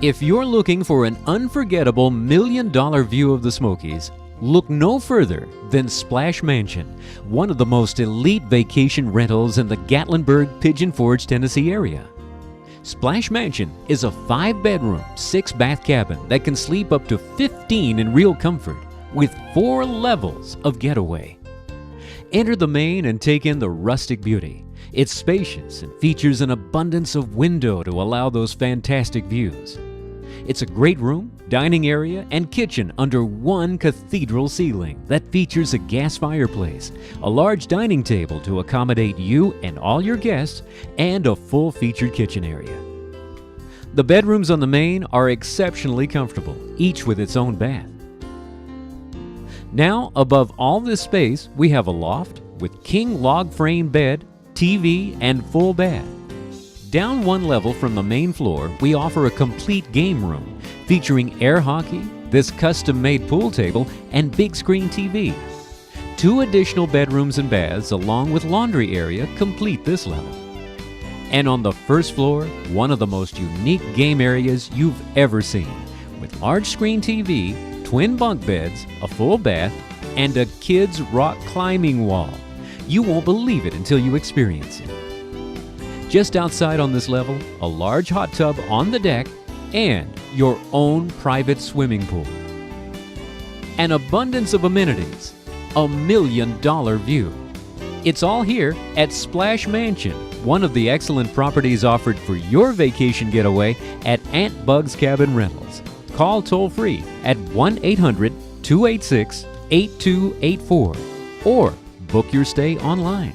If you're looking for an unforgettable million-dollar view of the Smokies, look no further than Splash Mansion, one of the most elite vacation rentals in the Gatlinburg, Pigeon Forge, Tennessee area. Splash Mansion is a 5-bedroom, 6-bath cabin that can sleep up to 15 in real comfort with 4 levels of getaway. Enter the main and take in the rustic beauty. It's spacious and features an abundance of window to allow those fantastic views. It's a great room, dining area, and kitchen under one cathedral ceiling that features a gas fireplace, a large dining table to accommodate you and all your guests, and a full-featured kitchen area. The bedrooms on the main are exceptionally comfortable, each with its own bath. Now, above all this space, we have a loft with king log frame bed, TV, and full bath. Down one level from the main floor, we offer a complete game room featuring air hockey, this custom-made pool table, and big screen TV. 2 additional bedrooms and baths along with laundry area complete this level. And on the first floor, one of the most unique game areas you've ever seen, with large screen TV, twin bunk beds, a full bath, and a kids' rock climbing wall. You won't believe it until you experience it. Just outside on this level, a large hot tub on the deck and your own private swimming pool. An abundance of amenities, a million-dollar view. It's all here at Splash Mansion, one of the excellent properties offered for your vacation getaway at Aunt Bug's Cabin Rentals. Call toll-free at 1-800-286-8284 or book your stay online.